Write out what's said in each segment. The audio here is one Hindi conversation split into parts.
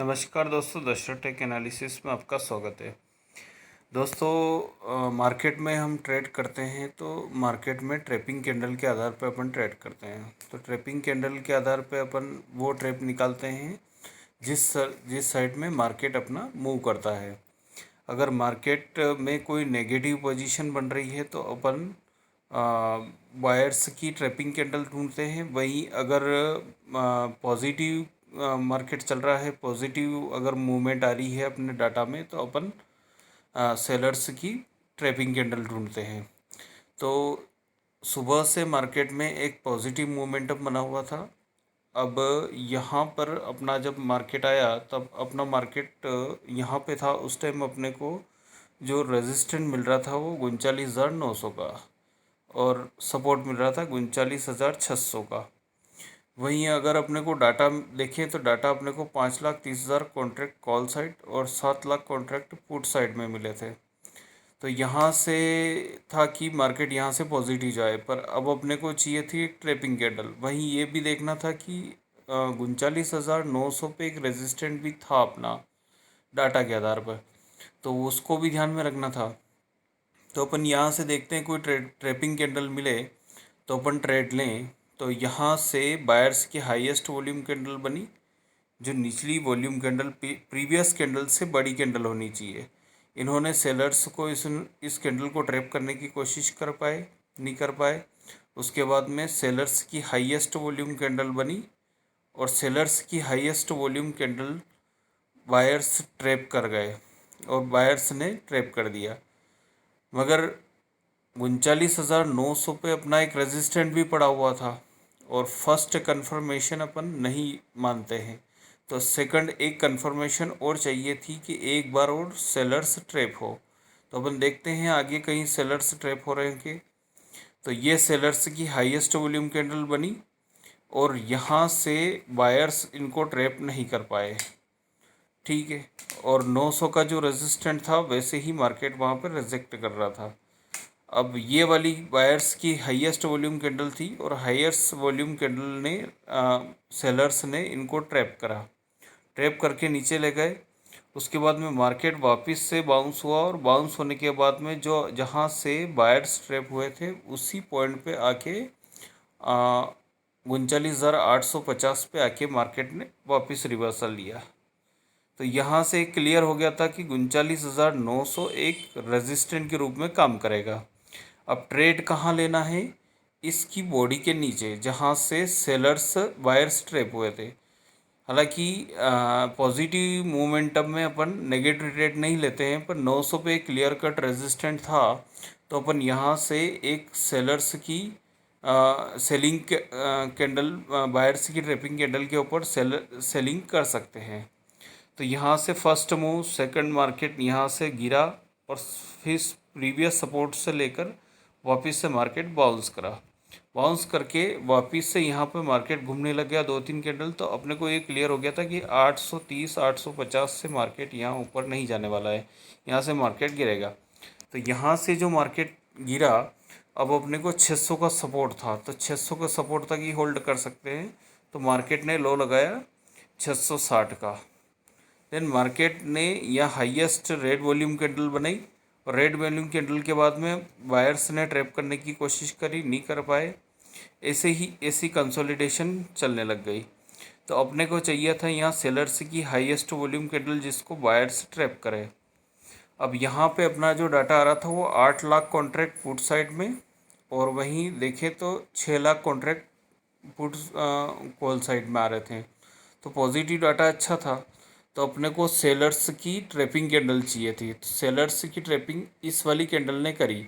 नमस्कार दोस्तों, दशरथ टेक एनालिसिस में आपका स्वागत है। दोस्तों, मार्केट में हम ट्रेड करते हैं तो मार्केट में ट्रैपिंग कैंडल के आधार पर अपन ट्रेड करते हैं। तो ट्रैपिंग कैंडल के आधार पर अपन वो ट्रैप निकालते हैं जिस साइड में मार्केट अपना मूव करता है। अगर मार्केट में कोई नेगेटिव पोजीशन बन रही है तो अपन बायर्स की ट्रैपिंग कैंडल ढूंढते हैं। वहीं अगर पॉजिटिव मार्केट चल रहा है, पॉजिटिव अगर मूवमेंट आ रही है अपने डाटा में, तो अपन सेलर्स की ट्रैपिंग कैंडल ढूंढते हैं। तो सुबह से मार्केट में एक पॉजिटिव मोमेंटम बना हुआ था। अब यहाँ पर अपना जब मार्केट आया तब अपना मार्केट यहाँ पे था। उस टाइम अपने को जो रेजिस्टेंट मिल रहा था वो 39,900 का, और सपोर्ट मिल रहा था 39,600 का। वहीं अगर अपने को डाटा देखें तो डाटा अपने को 5,30,000 कॉन्ट्रैक्ट कॉल साइड और 7 लाख कॉन्ट्रैक्ट पुट साइड में मिले थे। तो यहाँ से था कि मार्केट यहाँ से पॉजिटिव जाए, पर अब अपने को चाहिए थी एक ट्रैपिंग कैंडल। वहीं ये भी देखना था कि 39,900 पे एक रेजिस्टेंट भी था अपना डाटा के आधार पर, तो उसको भी ध्यान में रखना था। तो अपन यहाँ से देखते हैं कोई ट्रैपिंग कैंडल मिले तो अपन ट्रेड लें। तो यहाँ से बायर्स की हाईएस्ट वॉल्यूम कैंडल बनी, जो निचली वॉल्यूम कैंडल प्रीवियस कैंडल से बड़ी कैंडल होनी चाहिए। इन्होंने सेलर्स को इस कैंडल को ट्रैप करने की कोशिश नहीं कर पाए। उसके बाद में सेलर्स की हाईएस्ट वॉल्यूम कैंडल बनी और सेलर्स की highest volume candle buyers trap कर गए और बायर्स ने ट्रैप कर दिया। मगर 39,900 पे अपना एक रेजिस्टेंट भी पड़ा हुआ था और फर्स्ट कंफर्मेशन अपन नहीं मानते हैं, तो सेकंड एक कंफर्मेशन और चाहिए थी कि एक बार और सेलर्स ट्रैप हो। तो अपन देखते हैं आगे कहीं सेलर्स ट्रैप हो रहे हैं कि। तो ये सेलर्स की हाईएस्ट वॉल्यूम कैंडल बनी और यहाँ से बायर्स इनको ट्रैप नहीं कर पाए, ठीक है। और 900 का जो रेजिस्टेंट था वैसे ही मार्केट वहाँ पर रिजेक्ट कर रहा था। अब ये वाली बायर्स की हाईएस्ट वॉल्यूम कैंडल थी और हाईएस्ट वॉल्यूम कैंडल ने सेलर्स ने इनको ट्रैप करके नीचे ले गए। उसके बाद में मार्केट वापस से बाउंस हुआ और बाउंस होने के बाद में जो जहाँ से बायर्स ट्रैप हुए थे उसी पॉइंट पे आके 39,850 पे आके मार्केट ने वापस रिवर्सल लिया। तो यहाँ से क्लियर हो गया था कि 39,900 एक रेजिस्टेंट के रूप में काम करेगा। अब ट्रेड कहाँ लेना है? इसकी बॉडी के नीचे जहाँ से सेलर्स बायर्स ट्रैप हुए थे। हालांकि पॉजिटिव मोमेंटम में अपन नेगेटिव ट्रेड नहीं लेते हैं, पर 900 पे क्लियर कट रेजिस्टेंट था तो अपन यहाँ से एक सेलर्स की सेलिंग कैंडल बायर्स की ट्रैपिंग कैंडल के ऊपर सेलिंग कर सकते हैं। तो यहाँ से फर्स्ट मूव, सेकंड मार्केट यहाँ से गिरा और फिर प्रीवियस सपोर्ट से लेकर वापस से मार्केट बाउंस करके वापस से यहाँ पे मार्केट घूमने लग गया 2-3 कैंडल। तो अपने को ये क्लियर हो गया था कि 830 850 से मार्केट यहाँ ऊपर नहीं जाने वाला है, यहाँ से मार्केट गिरेगा। तो यहाँ से जो मार्केट गिरा, अब अपने को 600 का सपोर्ट था, तो 600 का सपोर्ट तक ही होल्ड कर सकते हैं। तो मार्केट ने लो लगाया 660 का। देन मार्केट ने यह हाईएस्ट रेड वॉल्यूम कैंडल बनाई और रेड वॉल्यूम कैंडल के बाद में बायर्स ने ट्रैप करने की कोशिश करी, नहीं कर पाए। ऐसी कंसोलिडेशन चलने लग गई। तो अपने को चाहिए था यहाँ सेलर्स की हाईएस्ट वॉल्यूम कैंडल जिसको बायर्स ट्रैप करे। अब यहाँ पे अपना जो डाटा आ रहा था वो 8 लाख कॉन्ट्रैक्ट पुट साइड में, और वहीं देखें तो 6 lakh contract put call side में आ रहे थे। तो पॉजिटिव डाटा अच्छा था। तो अपने को सेलर्स की ट्रैपिंग कैंडल चाहिए थी, तो सेलर्स की ट्रैपिंग इस वाली कैंडल ने करी।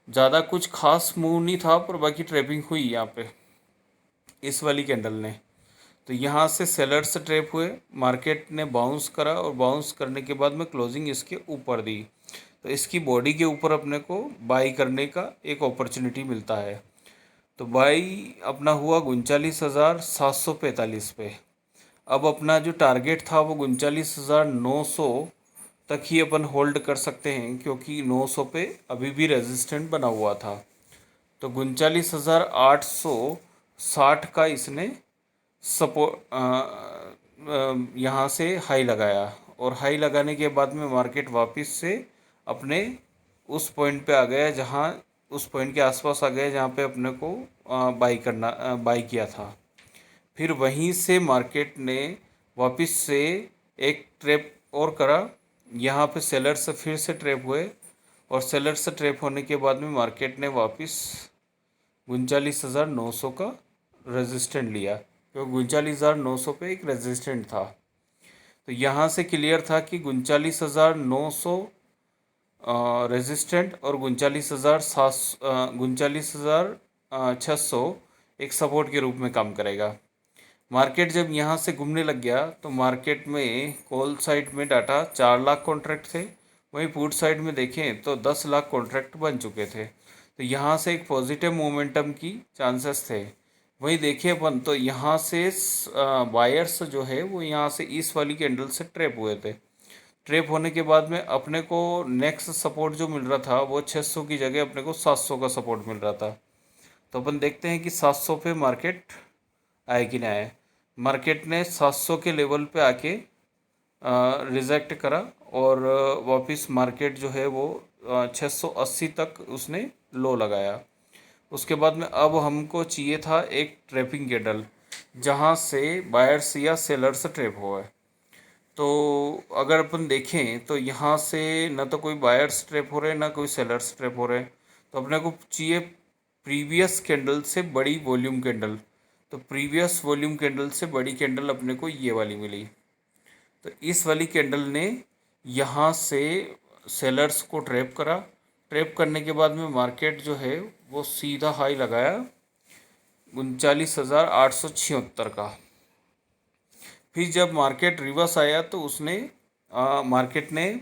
ज़्यादा कुछ खास मूव नहीं था, पर बाकी ट्रैपिंग हुई यहाँ पे इस वाली कैंडल ने। तो यहाँ से सेलर्स ट्रैप हुए, मार्केट ने बाउंस करा और बाउंस करने के बाद में क्लोजिंग इसके ऊपर दी। तो इसकी बॉडी के ऊपर अपने को बाई करने का एक अपॉर्चुनिटी मिलता है। तो बाई अपना हुआ 39,745 पे। अब अपना जो टारगेट था वो 39,900 तक ही अपन होल्ड कर सकते हैं, क्योंकि 900 पे अभी भी रेजिस्टेंट बना हुआ था। तो 39,860 का इसने सपोर्ट यहाँ से हाई लगाया और हाई लगाने के बाद में मार्केट वापस से अपने उस पॉइंट पे आ गया, जहाँ उस पॉइंट के आसपास आ गया जहाँ पे अपने को बाई किया था। फिर वहीं से मार्केट ने वापस से एक ट्रैप और करा, यहाँ पे सेलर से फिर से ट्रैप हुए और सेलर से ट्रैप होने के बाद में मार्केट ने वापस 39,900 का रेजिस्टेंट लिया, क्योंकि 39,900 पे एक रेजिस्टेंट था। तो यहाँ से क्लियर था कि 39,900 रेजिस्टेंट और 39,600 एक सपोर्ट के रूप में काम करेगा। मार्केट जब यहाँ से घूमने लग गया तो मार्केट में कॉल साइड में डाटा 4 लाख कॉन्ट्रैक्ट थे, वहीं पुट साइड में देखें तो 10 लाख कॉन्ट्रैक्ट बन चुके थे। तो यहाँ से एक पॉजिटिव मोमेंटम की चांसेस थे। वहीं देखिए अपन तो यहाँ से बायर्स जो है वो यहाँ से इस वाली कैंडल से ट्रैप हुए थे। ट्रैप होने के बाद में अपने को नेक्स्ट सपोर्ट जो मिल रहा था वो 600 की जगह अपने को 700 का सपोर्ट मिल रहा था। तो अपन देखते हैं कि 700 पे मार्केट आए कि ना आए। मार्केट ने 700 के लेवल पे आके रिजेक्ट करा और वापस मार्केट जो है वो 680 तक उसने लो लगाया। उसके बाद में अब हमको चाहिए था एक ट्रैपिंग कैंडल जहाँ से बायर्स या सेलर्स ट्रैप हुआ है। तो अगर अपन देखें तो यहाँ से ना तो कोई बायर्स ट्रैप हो रहे हैं ना कोई सेलर्स ट्रैप हो रहे हैं। तो अपने को चाहिए प्रीवियस कैंडल से बड़ी वॉल्यूम कैंडल। तो प्रीवियस वॉल्यूम कैंडल से बड़ी कैंडल अपने को ये वाली मिली। तो इस वाली कैंडल ने यहाँ से सेलर्स को ट्रैप करा। ट्रैप करने के बाद में मार्केट जो है वो सीधा हाई लगाया 39,876 का। फिर जब मार्केट रिवर्स आया तो उसने मार्केट ने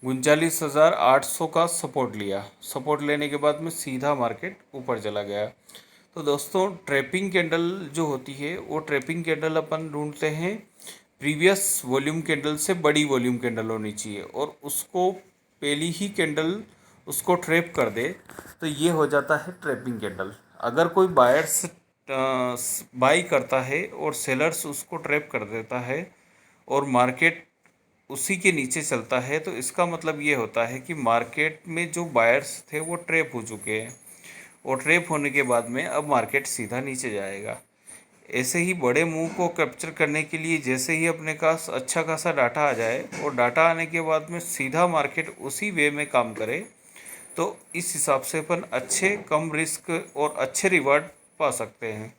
39,800 का सपोर्ट लिया। सपोर्ट लेने के बाद में सीधा मार्केट ऊपर चला गया। तो दोस्तों ट्रैपिंग कैंडल जो होती है वो ट्रैपिंग कैंडल अपन ढूंढते हैं प्रीवियस वॉल्यूम कैंडल से बड़ी वॉल्यूम कैंडल होनी चाहिए और उसको पहली ही कैंडल उसको ट्रैप कर दे तो ये हो जाता है ट्रैपिंग कैंडल। अगर कोई बायर्स बाई करता है और सेलर्स उसको ट्रैप कर देता है और मार्केट उसी के नीचे चलता है तो इसका मतलब ये होता है कि मार्केट में जो बायर्स थे वो ट्रैप हो चुके हैं और ट्रैप होने के बाद में अब मार्केट सीधा नीचे जाएगा। ऐसे ही बड़े मूव को कैप्चर करने के लिए जैसे ही अपने पास अच्छा खासा डाटा आ जाए और डाटा आने के बाद में सीधा मार्केट उसी वे में काम करे तो इस हिसाब से अपन अच्छे कम रिस्क और अच्छे रिवार्ड पा सकते हैं।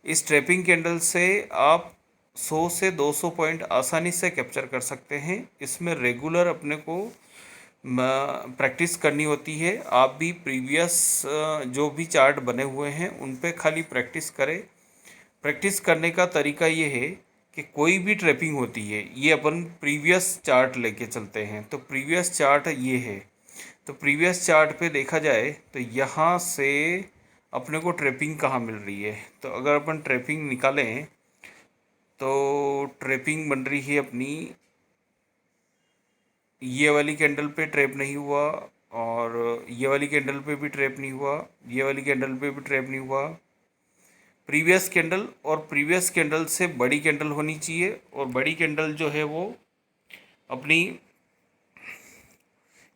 इस ट्रैपिंग कैंडल से आप 100 से 200 पॉइंट आसानी से कैप्चर कर सकते हैं। इसमें रेगुलर अपने को प्रैक्टिस करनी होती है। आप भी प्रीवियस जो भी चार्ट बने हुए हैं उन पे खाली प्रैक्टिस करें। प्रैक्टिस करने का तरीका ये है कि कोई भी ट्रैपिंग होती है ये अपन प्रीवियस चार्ट लेके चलते हैं। तो प्रीवियस चार्ट ये है। तो प्रीवियस चार्ट पे देखा जाए तो यहाँ से अपने को ट्रैपिंग कहाँ मिल रही है। तो अगर अपन ट्रैपिंग निकालें तो ट्रैपिंग बन रही है अपनी ये वाली कैंडल पे ट्रैप नहीं हुआ और ये वाली कैंडल पे भी ट्रैप नहीं हुआ, ये वाली कैंडल पे भी ट्रैप नहीं हुआ। प्रीवियस कैंडल और प्रीवियस कैंडल से बड़ी कैंडल होनी चाहिए और बड़ी कैंडल जो है वो अपनी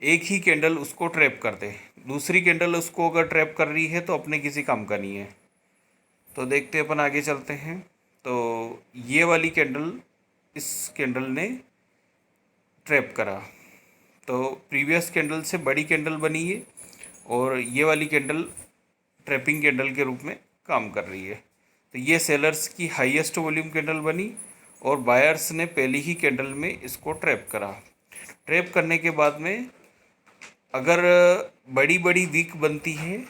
एक ही कैंडल उसको ट्रैप कर दे। दूसरी कैंडल उसको अगर ट्रैप कर रही है तो अपने किसी काम का नहीं है। तो देखते अपन आगे चलते हैं। तो ये वाली कैंडल इस कैंडल ने ट्रैप करा तो प्रीवियस कैंडल से बड़ी कैंडल बनी है और ये वाली कैंडल ट्रैपिंग कैंडल के रूप में काम कर रही है। तो ये सेलर्स की हाईएस्ट वॉल्यूम कैंडल बनी और बायर्स ने पहली ही कैंडल में इसको ट्रैप करा। ट्रैप करने के बाद में अगर बड़ी बड़ी वीक बनती है,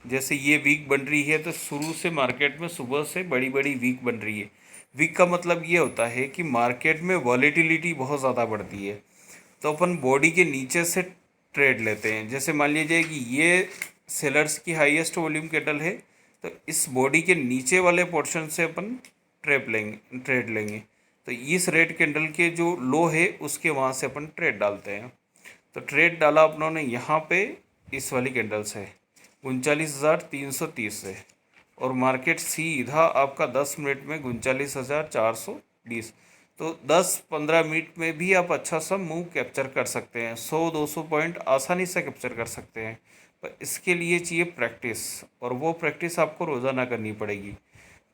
जैसे ये वीक बन रही है तो शुरू से मार्केट में सुबह से बड़ी बड़ी वीक बन रही है। वीक का मतलब ये होता है कि मार्केट में वॉलेटिलिटी बहुत ज़्यादा बढ़ती है। तो अपन बॉडी के नीचे से ट्रेड लेते हैं। जैसे मान लीजिए कि ये सेलर्स की हाईएस्ट वॉल्यूम कैंडल है तो इस बॉडी के नीचे वाले पोर्शन से अपन ट्रेड लेंगे। तो इस रेड कैंडल के जो लो है उसके वहाँ से अपन ट्रेड डालते हैं। तो ट्रेड डाला अपनों ने यहाँ पे इस वाली कैंडल से 39,330 से और मार्केट सीधा आपका 10 मिनट में 39,420। तो 10-15 मिनट में भी आप अच्छा सा मूव कैप्चर कर सकते हैं, 100-200 पॉइंट आसानी से कैप्चर कर सकते हैं। पर इसके लिए चाहिए प्रैक्टिस, और वो प्रैक्टिस आपको रोज़ाना करनी पड़ेगी।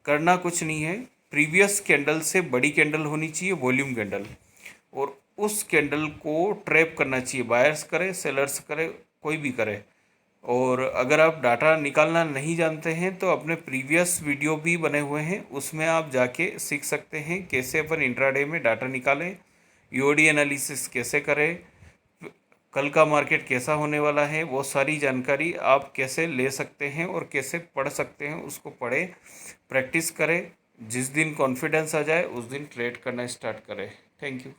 करना कुछ नहीं है, प्रीवियस कैंडल से बड़ी कैंडल होनी चाहिए, वॉल्यूम कैंडल, और उस कैंडल को ट्रैप करना चाहिए, बायर्स करे सेलर्स करे कोई भी करे। और अगर आप डाटा निकालना नहीं जानते हैं तो अपने प्रीवियस वीडियो भी बने हुए हैं, उसमें आप जाके सीख सकते हैं कैसे अपन इंट्राडे में डाटा निकालें, यूओडी एनालिसिस कैसे करें, कल का मार्केट कैसा होने वाला है, वो सारी जानकारी आप कैसे ले सकते हैं और कैसे पढ़ सकते हैं, उसको पढ़ें, प्रैक्टिस करें। जिस दिन कॉन्फिडेंस आ जाए उस दिन ट्रेड करना स्टार्ट करें। Thank you.